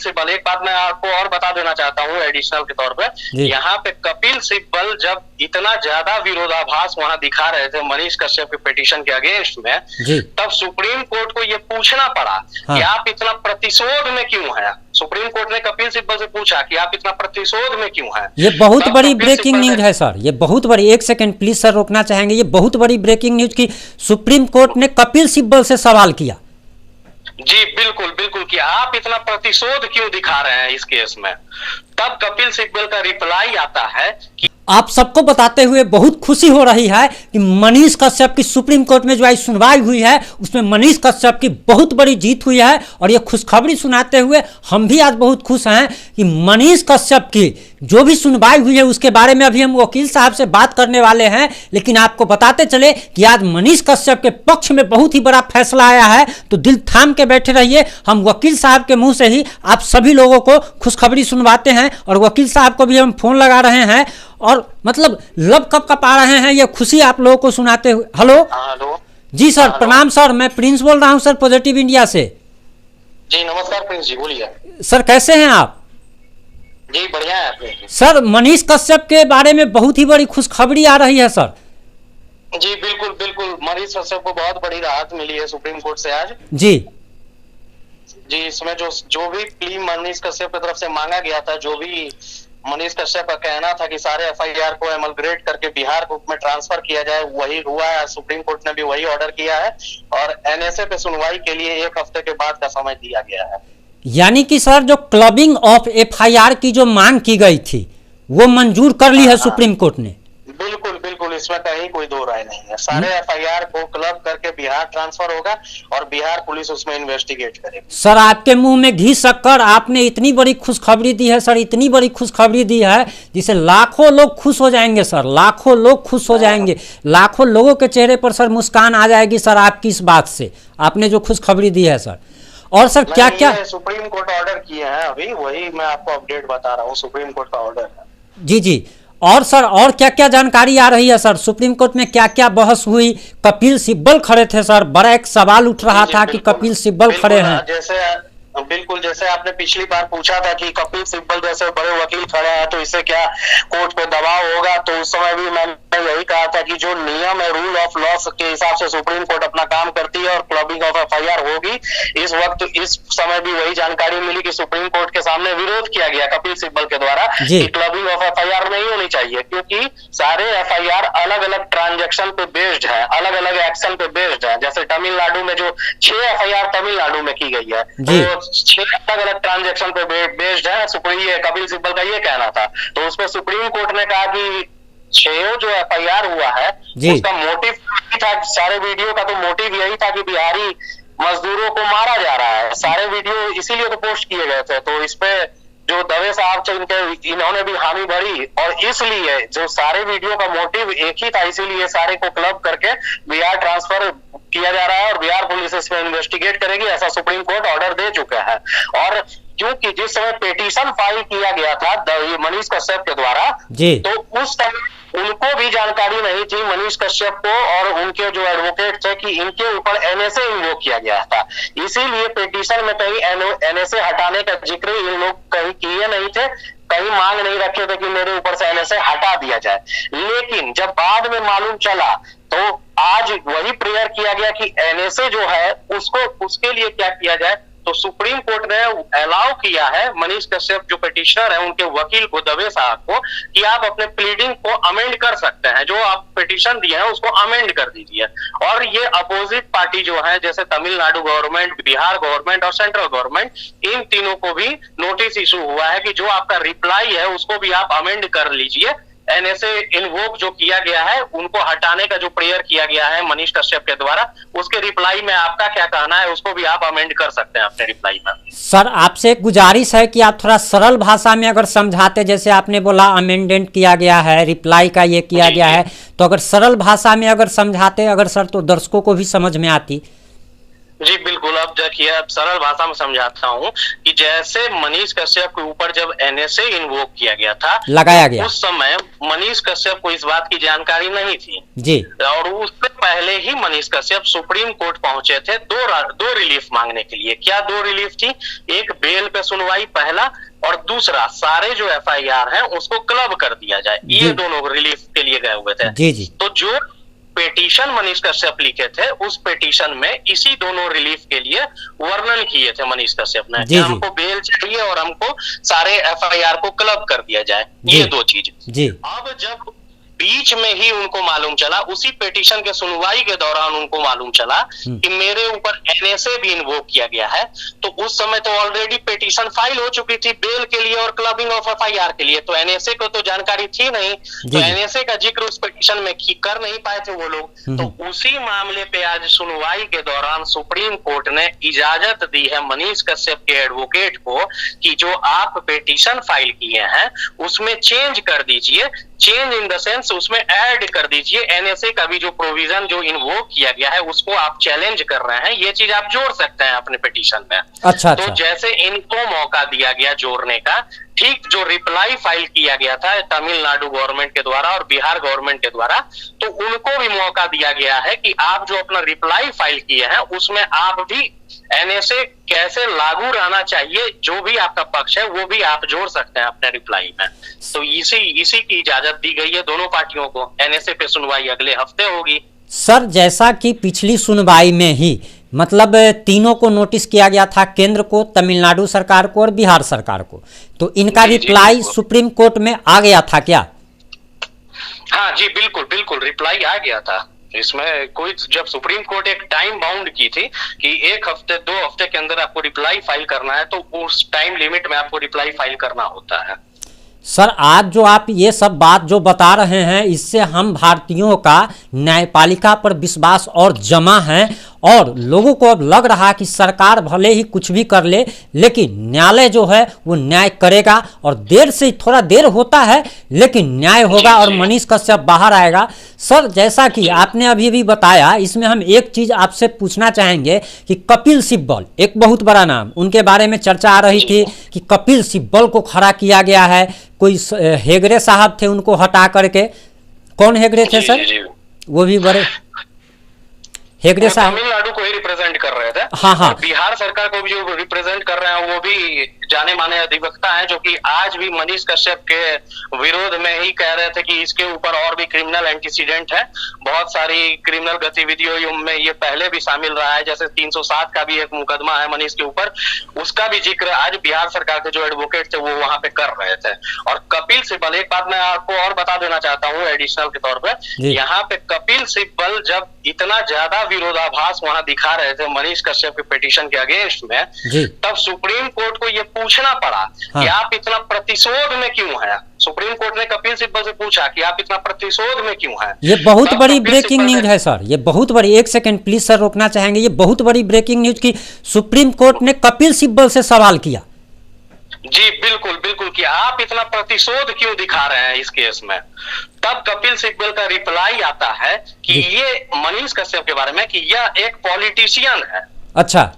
सिब्बल, एक बात मैं आपको और बता देना चाहता हूँ एडिशनल के तौर पे, यहाँ पे कपिल सिब्बल जब इतना ज्यादा विरोधाभास वहां दिखा रहे थे मनीष कश्यप के पिटीशन के अगेंस्ट में, तब सुप्रीम कोर्ट को ये पूछना पड़ा कि आप इतना प्रतिशोध में क्यों हैं। सुप्रीम कोर्ट ने कपिल सिब्बल से पूछा कि आप इतना प्रतिशोध में क्यों हैं। ये बहुत बड़ी ब्रेकिंग न्यूज है सर, ये बहुत बड़ी, एक सेकंड प्लीज सर रोकना चाहेंगे, ये बहुत बड़ी ब्रेकिंग न्यूज की सुप्रीम कोर्ट ने कपिल सिब्बल से सवाल किया। जी बिल्कुल बिल्कुल, कि आप इतना प्रतिशोध क्यों दिखा रहे हैं इस केस में। तब कपिल सिब्बल का रिप्लाई आता है कि आप सबको बताते हुए बहुत खुशी हो रही है कि मनीष कश्यप की सुप्रीम कोर्ट में जो आज सुनवाई हुई है उसमें मनीष कश्यप की बहुत बड़ी जीत हुई है। और ये खुशखबरी सुनाते हुए हम भी आज बहुत खुश हैं कि मनीष कश्यप की जो भी सुनवाई हुई है उसके बारे में अभी हम वकील साहब से बात करने वाले हैं, लेकिन आपको बताते चले कि आज मनीष कश्यप के पक्ष में बहुत ही बड़ा फैसला आया है। तो दिल थाम के बैठे रहिए, हम वकील साहब के मुंह से ही आप सभी लोगों को खुशखबरी सुनवाते हैं। और वकील साहब को भी हम फोन लगा रहे हैं और मतलब लब कब कपा रहे हैं ये खुशी आप लोगों को सुनाते हुए। हेलो जी सर, प्रणाम सर, मैं प्रिंस बोल रहा हूं सर, पॉजिटिव इंडिया से। जी नमस्कार प्रिंस जी, बोलिए सर, कैसे हैं आप? जी बढ़िया है सर। मनीष कश्यप के बारे में बहुत ही बड़ी खुशखबरी आ रही है सर। जी बिल्कुल बिल्कुल, मनीष कश्यप को बहुत बड़ी राहत मिली है सुप्रीम कोर्ट से आज। जी इसमें जो भी प्ली मनीष कश्यप की तरफ से मांगा गया था, जो भी मनीष कश्यप का कहना था कि सारे एफआईआर को एमलग्रेट करके बिहार में ट्रांसफर किया जाए, वही हुआ है। सुप्रीम कोर्ट ने भी वही ऑर्डर किया है और एनएसए पे सुनवाई के लिए 1 हफ्ते के बाद का समय दिया गया है। यानी कि सर जो क्लबिंग ऑफ एफआईआर की जो मांग की गई थी वो मंजूर कर ली है सुप्रीम कोर्ट ने। बिल्कुल बिल्कुल, इसमें कहीं कोई दो राय नहीं है। सारे एफआईआर को क्लब करके बिहार ट्रांसफर होगा और बिहार पुलिस उसमें इन्वेस्टिगेट करेगी। सर आपके मुंह में घी शक्कर, आपने इतनी बड़ी खुशखबरी दी है सर, इतनी बड़ी खुशखबरी दी है जिसे लाखों लोग खुश हो जाएंगे सर, लाखों लोग खुश हो जाएंगे, लाखों लोगों के चेहरे पर सर मुस्कान आ जाएगी सर आपकी इस बात से, आपने जो खुशखबरी दी है सर। और सर क्या क्या सुप्रीम कोर्ट ऑर्डर किए हैं अभी, वही मैं आपको अपडेट बता रहा हूँ, सुप्रीम कोर्ट का ऑर्डर है। जी जी। और सर और क्या क्या जानकारी आ रही है सर? सुप्रीम कोर्ट में क्या क्या बहस हुई? कपिल सिब्बल खड़े थे सर, बड़ा एक सवाल उठ रहा था कि कपिल सिब्बल खड़े हैं। जैसे आपने पिछली बार पूछा था कि कपिल सिब्बल जैसे बड़े वकील खड़े हैं तो इससे क्या कोर्ट पे दबाव होगा, तो उस समय भी मैंने यही कहा था कि जो नियम है रूल ऑफ लॉ के हिसाब से सुप्रीम कोर्ट अपना काम करती है और क्लबिंग ऑफ एफआईआर होगी। इस वक्त इस समय भी वही जानकारी मिली कि सुप्रीम कोर्ट के सामने विरोध किया गया कपिल सिब्बल के द्वारा कि क्लबिंग ऑफ एफआईआर नहीं होनी चाहिए, क्योंकि सारे एफआईआर अलग अलग ट्रांजेक्शन पे बेस्ड है, अलग अलग एक्शन पे बेस्ड है। जैसे तमिलनाडु में जो 6 एफआईआर तमिलनाडु में की गई है, तो 6 अलग अलग ट्रांजेक्शन पे बेस्ड है। कपिल सिब्बल का ये कहना था, तो उसमें सुप्रीम कोर्ट ने कहा कि 6 जो एफआईआर हुआ है उसका मोटिव था, सारे वीडियो का तो मोटिव यही था कि बिहारी मजदूरों को मारा जा रहा है, सारे वीडियो इसीलिए तो पोस्ट किए गए थे। तो इस पे जो दवे साहब इन्होंने भी हामी भरी और इसलिए जो सारे वीडियो का मोटिव एक ही था, इसीलिए सारे को क्लब करके बिहार ट्रांसफर किया जा रहा है और बिहार पुलिस इसमें इन्वेस्टिगेट करेगी, ऐसा सुप्रीम कोर्ट ऑर्डर दे चुका है। और क्योंकि जिस समय पिटीशन फाइल किया गया था मनीष कश्यप के द्वारा, तो उस समय उनको भी जानकारी नहीं थी मनीष कश्यप को और उनके जो एडवोकेट थे कि इनके ऊपर एनएसए इन्वोक किया गया था। इसीलिए पिटीशन में कहीं एनएसए हटाने का जिक्र इन लोग कहीं किए नहीं थे, कहीं मांग नहीं रखे थे कि मेरे ऊपर से एनएसए हटा दिया जाए। लेकिन जब बाद में मालूम चला तो आज वही प्रेयर किया गया कि एनएसए जो है उसके लिए क्या किया जाए। तो सुप्रीम कोर्ट ने अलाउ किया है मनीष कश्यप जो पिटिशनर है उनके वकील को, दवे साहब को, कि आप अपने प्लीडिंग को अमेंड कर सकते हैं, जो आप पिटिशन दिए हैं उसको अमेंड कर दीजिए। और ये अपोजिट पार्टी जो है जैसे तमिलनाडु गवर्नमेंट, बिहार गवर्नमेंट और सेंट्रल गवर्नमेंट, इन तीनों को भी नोटिस इशू हुआ है कि जो आपका रिप्लाई है उसको भी आप अमेंड कर लीजिए। एनएसए इन्वोक जो किया गया है उनको हटाने का जो प्रेयर किया गया है मनीष कश्यप के द्वारा, उसके रिप्लाई में आपका क्या कहना है उसको भी आप अमेंड कर सकते हैं अपने रिप्लाई में। सर आपसे एक गुजारिश है कि आप थोड़ा सरल भाषा में अगर समझाते, जैसे आपने बोला अमेंडेंट किया गया है, रिप्लाई का ये किया गया है, तो अगर सरल भाषा में अगर समझाते अगर सर, तो दर्शकों को भी समझ में आती। जी बिल्कुल। अब देखिए, अब सरल भाषा में समझाता हूँ कि जैसे मनीष कश्यप के ऊपर जब एनएसए इन्वोक किया गया था, लगाया गया, उस समय मनीष कश्यप को इस बात की जानकारी नहीं थी जी, और उससे पहले ही मनीष कश्यप सुप्रीम कोर्ट पहुंचे थे दो रिलीफ मांगने के लिए। क्या दो रिलीफ थी? एक बेल पे सुनवाई पहला, और दूसरा सारे जो एफआईआर हैं उसको क्लब कर दिया जाए। ये दोनों रिलीफ के लिए गए हुए थे। जी जी। तो जो पेटिशन मनीष कश्यप लिखे थे, उस पेटिशन में इसी दोनों रिलीफ के लिए वर्णन किए थे मनीष कश्यप ने कि हमको बेल चाहिए और हमको सारे एफआईआर को क्लब कर दिया जाए, ये दो चीज। जी। अब जब बीच में ही उनको मालूम चला, उसी पेटिशन के सुनवाई के दौरान उनको मालूम चला कि मेरे ऊपर एनएसए भी इन्वोक किया गया है, तो उस समय तो ऑलरेडी पेटिशन फाइल हो चुकी थी बेल के लिए और क्लबिंग ऑफ एफआईआर के लिए, तो एनएसए को तो जानकारी थी नहीं, तो एनएसए का जिक्र उस पेटिशन में कर नहीं पाए थे वो लोग। तो उसी मामले पे आज सुनवाई के दौरान सुप्रीम कोर्ट ने इजाजत दी है मनीष कश्यप के एडवोकेट को कि जो आप पेटिशन फाइल किए हैं उसमें चेंज कर दीजिए, चेंज इन द सेंस उसमें ऐड कर दीजिए एनएसए का भी जो प्रोविजन जो इन्वोक किया गया है उसको आप चैलेंज कर रहे हैं, ये चीज आप जोड़ सकते हैं अपने पिटीशन में। अच्छा, तो जैसे इनको मौका दिया गया जोड़ने का, ठीक जो रिप्लाई फाइल किया गया था तमिलनाडु गवर्नमेंट के द्वारा और बिहार गवर्नमेंट के द्वारा, तो उनको भी मौका दिया गया है कि आप जो अपना रिप्लाई फाइल किए हैं उसमें आप भी एनएसए कैसे लागू रहना चाहिए, जो भी आपका पक्ष है वो भी आप जोड़ सकते हैं अपने रिप्लाई में। तो इसी की इजाजत दी गई है दोनों पार्टियों को। एनएसए पे सुनवाई अगले हफ्ते होगी। सर, जैसा कि पिछली सुनवाई में ही मतलब तीनों को नोटिस किया गया था, केंद्र को, तमिलनाडु सरकार को और बिहार सरकार को, तो इनका रिप्लाई सुप्रीम कोर्ट में आ गया था क्या? हाँ जी, बिल्कुल बिल्कुल रिप्लाई आ गया था। इसमें कोई, जब सुप्रीम कोर्ट एक टाइम बाउंड की थी कि 1 हफ्ते 2 हफ्ते के अंदर आपको रिप्लाई फाइल करना है, तो उस टाइम लिमिट में आपको रिप्लाई फाइल करना होता है। सर, आज जो आप ये सब बात जो बता रहे हैं, इससे हम भारतीयों का न्यायपालिका पर विश्वास और जमा है और लोगों को अब लग रहा है कि सरकार भले ही कुछ भी कर ले, लेकिन न्यायालय जो है वो न्याय करेगा और देर से थोड़ा देर होता है लेकिन न्याय होगा और मनीष कश्यप बाहर आएगा। सर, जैसा कि आपने अभी भी बताया, इसमें हम एक चीज़ आपसे पूछना चाहेंगे कि कपिल सिब्बल एक बहुत बड़ा नाम, उनके बारे में चर्चा आ रही थी कि कपिल सिब्बल को खड़ा किया गया है, कोई हेगड़े साहब थे उनको हटा करके। कौन हेगड़े थे सर? वो भी बड़े हेगड़े साहब तमिलनाडु को ही रिप्रेजेंट कर रहे थे। हाँ हाँ। बिहार सरकार को भी जो रिप्रेजेंट कर रहे हैं वो भी जाने माने अधिवक्ता हैं, जो कि आज भी मनीष कश्यप के विरोध में ही कह रहे थे कि इसके ऊपर और भी क्रिमिनल एंटीसीडेंट है, बहुत सारी क्रिमिनल गतिविधियों में ये पहले भी शामिल रहा है, जैसे 307 का भी एक मुकदमा है मनीष के ऊपर, उसका भी जिक्र आज बिहार सरकार के जो एडवोकेट थे वो वहां पे कर रहे थे। और कपिल सिब्बल, एक बात मैं आपको और बता देना चाहता हूँ एडिशनल के तौर पर, यहाँ पे कपिल सिब्बल जब इतना ज्यादा विरोधाभास वहां दिखा रहे थे मनीष कश्यप के पिटीशन के अगेंस्ट में, तब सुप्रीम कोर्ट को ये पूछना पड़ा कि आप इतना प्रतिशोध में क्यों हैं। सुप्रीम कोर्ट ने कपिल सिब्बल से पूछा कि आप इतना प्रतिशोध में क्यों हैं। ये बहुत बड़ी ब्रेकिंग न्यूज है सर, ये बहुत बड़ी, एक सेकंड प्लीज सर रोकना चाहेंगे, ये बहुत बड़ी ब्रेकिंग न्यूज की सुप्रीम कोर्ट ने कपिल सिब्बल से सवाल किया। जी बिल्कुल बिल्कुल, कि आप इतना प्रतिशोध क्यों दिखा रहे हैं इस केस में। तब कपिल सिब्बल का रिप्लाई आता है कि ये मनीष कश्यप के बारे में कि यह एक पॉलिटिशियन है। अच्छा,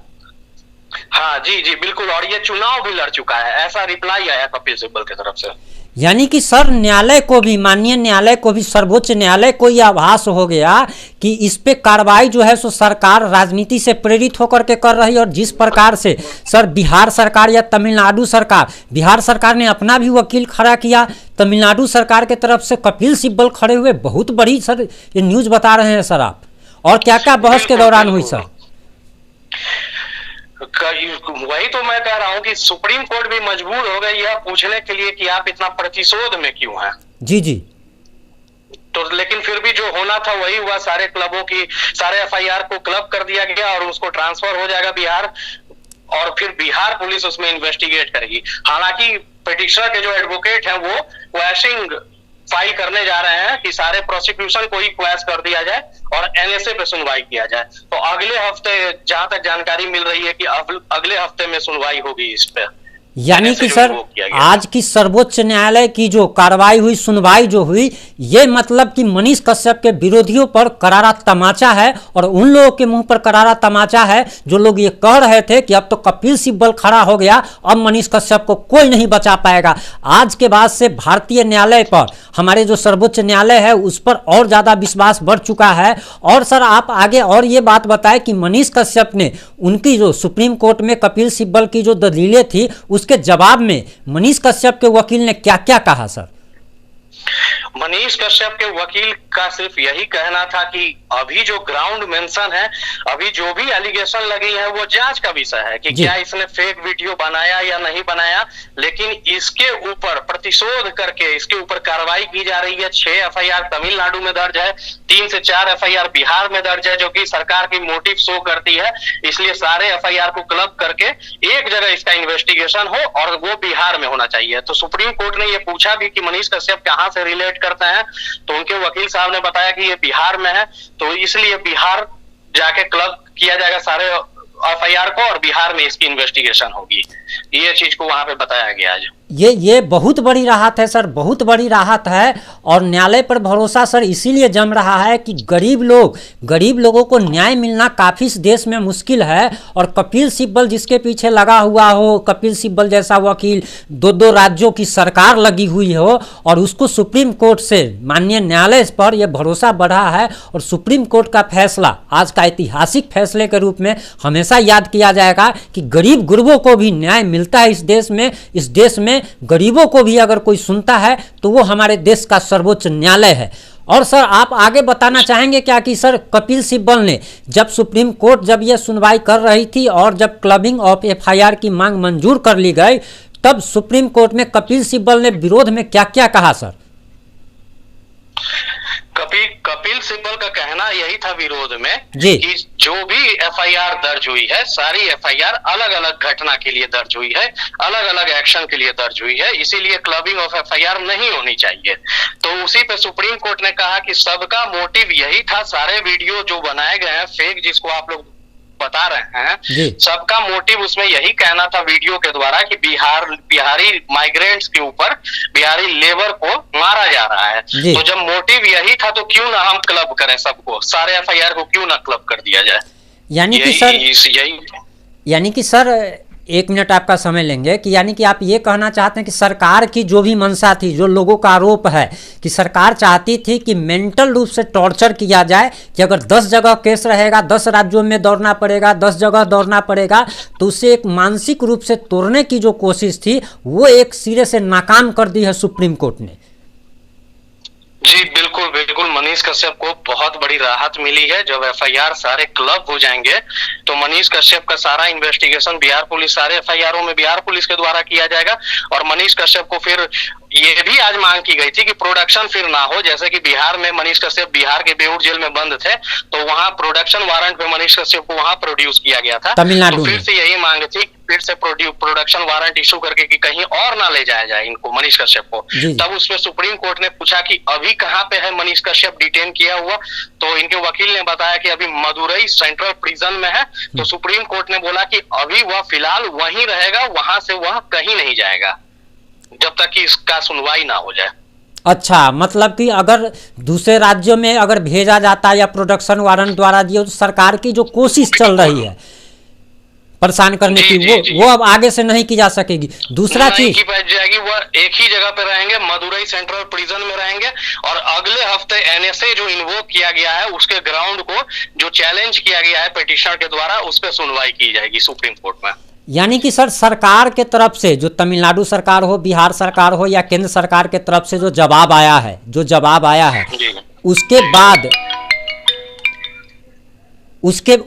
हाँ जी जी बिल्कुल, और ये चुनाव भी लड़ चुका है, ऐसा रिप्लाई आया कपिल सिब्बल की तरफ से। यानी कि सर, न्यायालय को भी, माननीय न्यायालय को भी, सर्वोच्च न्यायालय को यह आभास हो गया कि इस पे कार्रवाई जो है सो सरकार राजनीति से प्रेरित होकर के कर रही है। और जिस प्रकार से सर बिहार सरकार या तमिलनाडु सरकार, बिहार सरकार ने अपना भी वकील खड़ा किया, तमिलनाडु सरकार के तरफ से कपिल सिब्बल खड़े हुए, बहुत बड़ी सर ये न्यूज बता रहे हैं सर आप। और क्या क्या बहस के दौरान हुई सर? वही तो मैं कह रहा हूँ कि सुप्रीम कोर्ट भी मजबूर हो गई यह पूछने के लिए कि आप इतना प्रतिशोध में क्यों हैं। जी जी। तो लेकिन फिर भी जो होना था वही हुआ, सारे क्लबों की, सारे एफआईआर को क्लब कर दिया गया और उसको ट्रांसफर हो जाएगा बिहार, और फिर बिहार पुलिस उसमें इन्वेस्टिगेट करेगी। हालांकि पिटिशनर के जो एडवोकेट हैं वो क्वैशिंग फाइल करने जा रहे हैं कि सारे प्रोसिक्यूशन को ही क्वैश कर दिया जाए और एनएसए पे सुनवाई किया जाए। तो अगले हफ्ते, जहां तक जानकारी मिल रही है कि अगले हफ्ते में सुनवाई होगी इस पे। यानी कि सर आज की सर्वोच्च न्यायालय की जो कार्रवाई हुई, सुनवाई जो हुई, ये मतलब कि मनीष कश्यप के विरोधियों पर करारा तमाचा है और उन लोगों के मुंह पर करारा तमाचा है जो लोग ये कह रहे थे कि अब तो कपिल सिब्बल खड़ा हो गया, अब मनीष कश्यप को कोई नहीं बचा पाएगा। आज के बाद से भारतीय न्यायालय पर, हमारे जो सर्वोच्च न्यायालय है उस पर और ज़्यादा विश्वास बढ़ चुका है। और सर आप आगे और ये बात बताएं कि मनीष कश्यप ने उनकी जो सुप्रीम कोर्ट में कपिल सिब्बल की जो दलीलें थी उसके जवाब में मनीष कश्यप के वकील ने क्या क्या कहा सर? मनीष कश्यप के वकील का सिर्फ यही कहना था कि अभी जो ग्राउंड मेंशन है, अभी जो भी एलिगेशन लगी है वो जांच का विषय है कि क्या इसने फेक वीडियो बनाया या नहीं बनाया, लेकिन इसके ऊपर प्रतिशोध करके इसके ऊपर कार्रवाई की जा रही है। 6 एफआईआर तमिलनाडु में दर्ज है, 3 से 4 एफआईआर बिहार में दर्ज है, जो कि सरकार की मोटिव शो करती है। इसलिए सारे एफआईआर को क्लब करके एक जगह इसका इन्वेस्टिगेशन हो और वो बिहार में होना चाहिए। तो सुप्रीम कोर्ट ने ये पूछा भी कि मनीष कश्यप कहां से रिलेट करते हैं, तो उनके वकील साहब ने बताया कि ये बिहार में है, तो इसलिए बिहार जाके क्लब किया जाएगा सारे एफआईआर को और बिहार में इसकी इन्वेस्टिगेशन होगी। ये चीज को वहां पे बताया गया आज। ये बहुत बड़ी राहत है सर, बहुत बड़ी राहत है। और न्यायालय पर भरोसा सर इसीलिए जम रहा है कि गरीब लोगों को न्याय मिलना काफ़ी इस देश में मुश्किल है। और कपिल सिब्बल जिसके पीछे लगा हुआ हो, कपिल सिब्बल जैसा वकील, 2 राज्यों की सरकार लगी हुई हो और उसको सुप्रीम कोर्ट से माननीय न्यायालय पर यह भरोसा बढ़ा है। और सुप्रीम कोर्ट का फैसला आज का ऐतिहासिक फैसले के रूप में हमेशा याद किया जाएगा कि गरीब गुरबों को भी न्याय मिलता है इस देश में गरीबों को भी अगर कोई सुनता है तो वो हमारे देश का सर्वोच्च न्यायालय है। और सर आप आगे बताना चाहेंगे क्या कि सर कपिल सिब्बल ने जब सुप्रीम कोर्ट जब ये सुनवाई कर रही थी और जब क्लबिंग ऑफ एफआईआर की मांग मंजूर कर ली गई, तब सुप्रीम कोर्ट में कपिल सिब्बल ने विरोध में क्या क्या कहा सर? कपिल सिब्बल का कहना यही था विरोध में जी कि जो भी एफआईआर दर्ज हुई है, सारी एफआईआर अलग अलग घटना के लिए दर्ज हुई है, अलग अलग एक्शन के लिए दर्ज हुई है, इसीलिए क्लबिंग ऑफ एफआईआर नहीं होनी चाहिए। तो उसी पे सुप्रीम कोर्ट ने कहा कि सबका मोटिव यही था, सारे वीडियो जो बनाए गए हैं फेक, जिसको आप लोग बता रहे हैं, सबका मोटिव उसमें यही कहना था वीडियो के द्वारा कि बिहारी माइग्रेंट्स के ऊपर बिहारी लेबर को मारा जा रहा है। तो जब मोटिव यही था तो क्यों ना हम क्लब करें सबको, सारे एफआईआर को क्यों ना क्लब कर दिया जाए। यानी कि सर 1 मिनट आपका समय लेंगे कि यानी कि आप ये कहना चाहते हैं कि सरकार की जो भी मंशा थी, जो लोगों का आरोप है कि सरकार चाहती थी कि मेंटल रूप से टॉर्चर किया जाए, कि अगर 10 जगह केस रहेगा, 10 राज्यों में दौड़ना पड़ेगा, 10 जगह दौड़ना पड़ेगा, तो उसे एक मानसिक रूप से तोड़ने की जो कोशिश थी वो एक सिरे से नाकाम कर दी है सुप्रीम कोर्ट ने। जी बिल्कुल बिल्कुल, मनीष कश्यप को बहुत बड़ी राहत मिली है। जब एफआईआर सारे क्लब हो जाएंगे तो मनीष कश्यप का सारा इन्वेस्टिगेशन बिहार पुलिस, सारे एफआईआरों में बिहार पुलिस के द्वारा किया जाएगा। और मनीष कश्यप को फिर ये भी आज मांग की गई थी कि प्रोडक्शन फिर ना हो, जैसे कि बिहार में मनीष कश्यप बिहार के बेऊर जेल में बंद थे, तो वहां प्रोडक्शन वारंट पे मनीष कश्यप को वहां प्रोड्यूस किया गया था। तमिलनाडु तो फिर से यही मांग थी, फिर से प्रोडक्शन वारंट इशू करके कि कहीं और ना ले जाया जाए इनको, मनीष कश्यप को। तब उसमें सुप्रीम कोर्ट ने पूछा कि अभी कहाँ पे है मनीष कश्यप डिटेन किया हुआ, तो इनके वकील ने बताया कि अभी मदुरई सेंट्रल प्रिजन में है। तो सुप्रीम कोर्ट ने बोला कि अभी वह फिलहाल वहीं रहेगा, वहां से वह कहीं नहीं जाएगा जब तक कि इसका सुनवाई ना हो जाए। अच्छा, मतलब कि अगर दूसरे राज्यों में अगर भेजा जाता है या प्रोडक्शन वारंट द्वारा दिया, तो सरकार की जो कोशिश चल रही है परेशान करने की, वो अब आगे से नहीं की जा सकेगी। दूसरा चीज की बच जाएगी, वो एक ही जगह पे रहेंगे, मदुरई सेंट्रल प्रिजन में रहेंगे। और अगले हफ्ते एनएसए जो इन्वोक किया गया है उसके ग्राउंड को जो चैलेंज किया गया है पिटीशनर के द्वारा, उस पर सुनवाई की जाएगी सुप्रीम कोर्ट में। यानी कि सर सरकार के तरफ से, जो तमिलनाडु सरकार हो, बिहार सरकार हो या केंद्र सरकार के तरफ से जो जवाब आया है,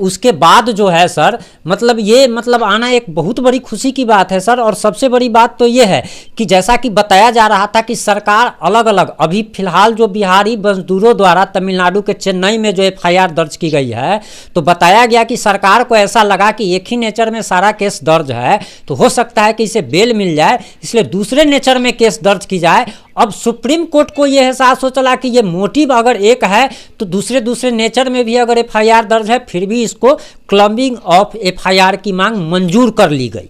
उसके बाद जो है सर, मतलब ये मतलब आना एक बहुत बड़ी खुशी की बात है सर। और सबसे बड़ी बात तो ये है कि जैसा कि बताया जा रहा था कि सरकार अलग अलग, अभी फिलहाल जो बिहारी मजदूरों द्वारा तमिलनाडु के चेन्नई में जो एफआईआर दर्ज की गई है, तो बताया गया कि सरकार को ऐसा लगा कि एक ही नेचर में सारा केस दर्ज है, तो हो सकता है कि इसे बेल मिल जाए, इसलिए दूसरे नेचर में केस दर्ज की जाए। अब सुप्रीम कोर्ट को यह एहसास हो चला कि ये मोटिव अगर एक है तो दूसरे नेचर में भी अगर एफआईआर दर्ज है, फिर भी इसको क्लबिंग ऑफ एफआईआर की मांग मंजूर कर ली गई।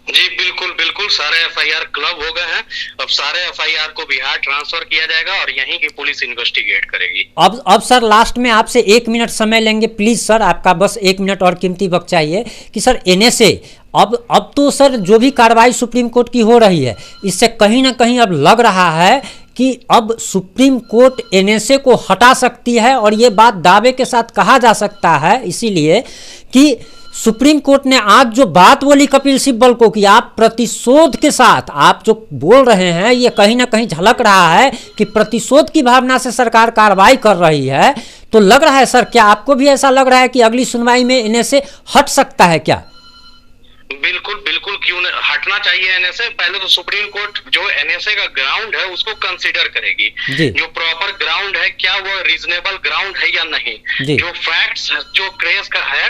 जी बिल्कुल सारे एफआईआर क्लब हो गए हैं। अब सारे एफआईआर को बिहार ट्रांसफर किया जाएगा और यहीं की पुलिस इन्वेस्टिगेट करेगी। अब सर लास्ट में आपसे 1 मिनट समय लेंगे प्लीज सर, आपका बस 1 मिनट और कीमती वक्त चाहिए कि सर एनएसए अब तो सर जो भी कार्रवाई सुप्रीम कोर्ट की हो रही है, इससे कहीं ना कहीं अब लग रहा है कि अब सुप्रीम कोर्ट एनएसए को हटा सकती है, और ये बात दावे के साथ कहा जा सकता है इसीलिए कि सुप्रीम कोर्ट ने आज जो बात बोली कपिल सिब्बल को कि आप प्रतिशोध के साथ आप जो बोल रहे हैं, ये कहीं ना कहीं झलक रहा है कि प्रतिशोध की भावना से सरकार कार्रवाई कर रही है। तो लग रहा है सर, क्या आपको भी ऐसा लग रहा है कि अगली सुनवाई में इनसे हट सकता है क्या? बिल्कुल बिल्कुल, क्यों नहीं हटना चाहिए एनएसए। पहले तो सुप्रीम कोर्ट जो एनएसए का ग्राउंड है उसको कंसीडर करेगी, जो प्रॉपर ग्राउंड है क्या वो रीजनेबल ग्राउंड है या नहीं, जो फैक्ट्स जो केस का है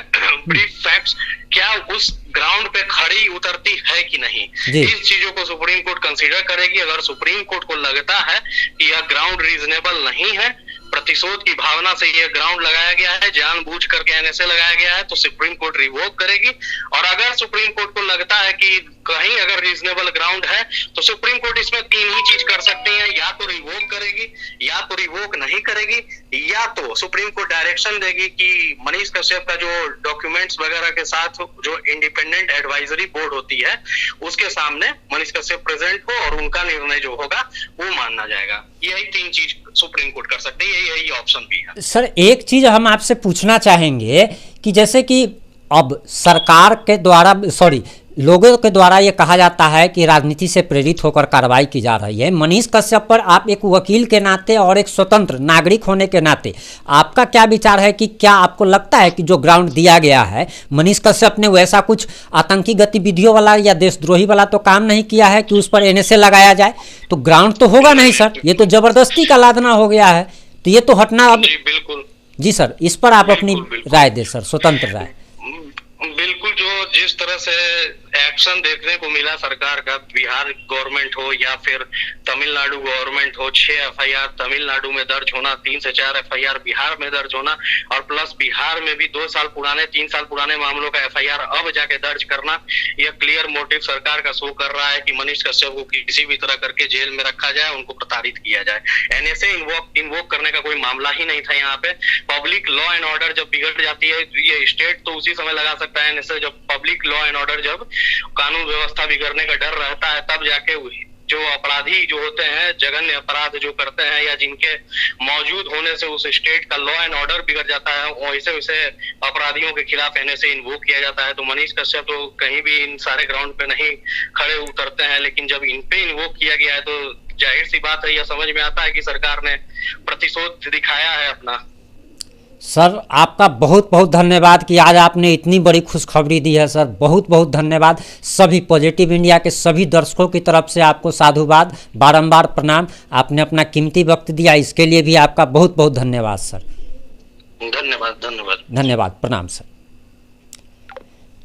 ब्रीफ फैक्ट्स क्या उस ग्राउंड पे खड़ी उतरती है कि नहीं, इस चीजों को सुप्रीम कोर्ट कंसीडर करेगी। अगर सुप्रीम कोर्ट को लगता है कि यह ग्राउंड रीजनेबल नहीं है, प्रतिशोध की भावना से यह ग्राउंड लगाया गया है, जानबूझ करके एनएसए लगाया गया है, तो सुप्रीम कोर्ट रिवोक करेगी। और अगर सुप्रीम कोर्ट को लगता है कि कहीं अगर रीजनेबल ग्राउंड है तो सुप्रीम कोर्ट इसमें 3 ही चीज कर सकती है, या तो रिवोक करेगी, या तो रिवोक नहीं करेगी, या तो सुप्रीम कोर्ट डायरेक्शन देगी कि मनीष कश्यप का जो डॉक्यूमेंट्स वगैरह के साथ जो इंडिपेंडेंट एडवाइजरी बोर्ड होती है उसके सामने मनीष कश्यप प्रेजेंट हो और उनका निर्णय जो होगा वो मानना जाएगा। यही 3 चीज सुप्रीम कोर्ट कर सकते हैं, यही ऑप्शन भी है। सर एक चीज हम आपसे पूछना चाहेंगे कि जैसे कि अब सरकार के द्वारा लोगों के द्वारा ये कहा जाता है कि राजनीति से प्रेरित होकर कार्रवाई की जा रही है। मनीष कश्यप पर आप एक वकील के नाते और एक स्वतंत्र नागरिक होने के नाते आपका क्या विचार है कि क्या आपको लगता है कि जो ग्राउंड दिया गया है, मनीष कश्यप ने वैसा कुछ आतंकी गतिविधियों वाला या देशद्रोही वाला तो काम नहीं किया है कि उस पर एनएसए लगाया जाए? तो ग्राउंड तो होगा नहीं सर, ये तो जबरदस्ती का लादना हो गया है, तो ये तो हटना अब। बिल्कुल जी सर, इस पर आप अपनी राय दें सर, स्वतंत्र राय। बिल्कुल, जो जिस तरह से एक्शन देखने को मिला सरकार का, बिहार गवर्नमेंट हो या फिर तमिलनाडु गवर्नमेंट हो, 6 एफआईआर तमिलनाडु में दर्ज होना, 3 से 4 एफआईआर बिहार में दर्ज होना, और प्लस बिहार में भी 2 साल पुराने 3 साल पुराने मामलों का एफआईआर अब जाके दर्ज करना, यह क्लियर मोटिव सरकार का शो कर रहा है कि मनीष कश्यप को किसी भी तरह करके जेल में रखा जाए, उनको प्रताड़ित किया जाए। एनएसए इन्वोक करने का कोई मामला ही नहीं था यहाँ पे। पब्लिक लॉ एंड ऑर्डर जब बिगड़ जाती है, ये स्टेट तो उसी समय लगा सकता है एनएसए जब पब्लिक लॉ एंड ऑर्डर, जब कानून व्यवस्था बिगड़ने का डर रहता है, तब जाके जो अपराधी जो होते हैं, जघन्य अपराध जो करते हैं या जिनके मौजूद होने से उस स्टेट का लॉ एंड ऑर्डर बिगड़ जाता है, वैसे वैसे अपराधियों के खिलाफ एनएसए इन्वोक किया जाता है। तो मनीष कश्यप तो कहीं भी इन सारे ग्राउंड पे नहीं खड़े उतरते हैं, लेकिन जब इन पे इन्वोक किया गया है तो जाहिर सी बात है, यह समझ में आता है कि सरकार ने प्रतिशोध दिखाया है अपना। सर आपका बहुत बहुत धन्यवाद कि आज आपने इतनी बड़ी खुशखबरी दी है सर, बहुत बहुत धन्यवाद। सभी पॉजिटिव इंडिया के सभी दर्शकों की तरफ से आपको साधुवाद, बारंबार प्रणाम। आपने अपना कीमती वक्त दिया, इसके लिए भी आपका बहुत बहुत धन्यवाद सर। धन्यवाद, प्रणाम सर।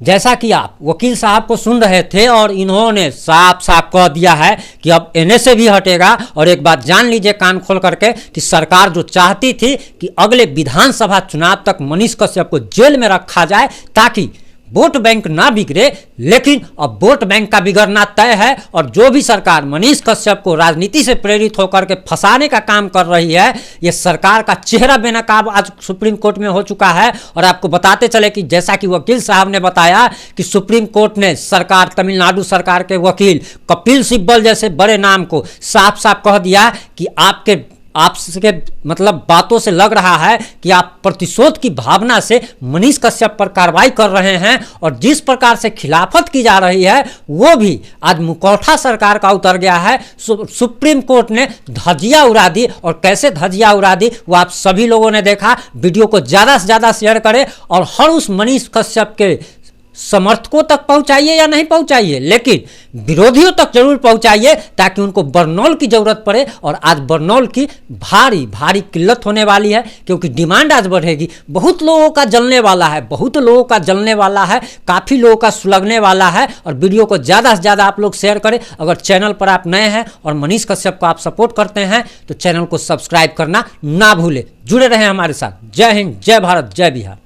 जैसा कि आप वकील साहब को सुन रहे थे और इन्होंने साफ साफ कह दिया है कि अब एनएसए भी हटेगा। और एक बात जान लीजिए कान खोल करके कि सरकार जो चाहती थी कि अगले विधानसभा चुनाव तक मनीष कश्यप को जेल में रखा जाए ताकि वोट बैंक ना बिगड़े, लेकिन अब वोट बैंक का बिगड़ना तय है। और जो भी सरकार मनीष कश्यप को राजनीति से प्रेरित होकर के फंसाने का काम कर रही है, ये सरकार का चेहरा बेनकाब आज सुप्रीम कोर्ट में हो चुका है। और आपको बताते चले कि जैसा कि वकील साहब ने बताया कि सुप्रीम कोर्ट ने सरकार, तमिलनाडु सरकार के वकील कपिल सिब्बल जैसे बड़े नाम को साफ साफ कह दिया कि आपके मतलब बातों से लग रहा है कि आप प्रतिशोध की भावना से मनीष कश्यप पर कार्रवाई कर रहे हैं। और जिस प्रकार से खिलाफत की जा रही है वो भी आज मुखौटा सरकार का उतर गया है। सुप्रीम कोर्ट ने धज्जियां उड़ा दी, और कैसे धज्जियां उड़ा दी वो आप सभी लोगों ने देखा। वीडियो को ज़्यादा से ज़्यादा शेयर करें और हर उस मनीष कश्यप के समर्थकों तक पहुंचाइए या नहीं पहुंचाइए, लेकिन विरोधियों तक जरूर पहुंचाइए ताकि उनको बरनौल की जरूरत पड़े। और आज बरनौल की भारी भारी किल्लत होने वाली है, क्योंकि डिमांड आज बढ़ेगी। बहुत लोगों का जलने वाला है, बहुत लोगों का जलने वाला है, काफ़ी लोगों का सुलगने वाला है। और वीडियो को ज़्यादा से ज़्यादा आप लोग शेयर करें। अगर चैनल पर आप नए हैं और मनीष कश्यप को आप सपोर्ट करते हैं तो चैनल को सब्सक्राइब करना ना भूलें। जुड़े रहें हमारे साथ। जय हिंद, जय भारत, जय बिहार।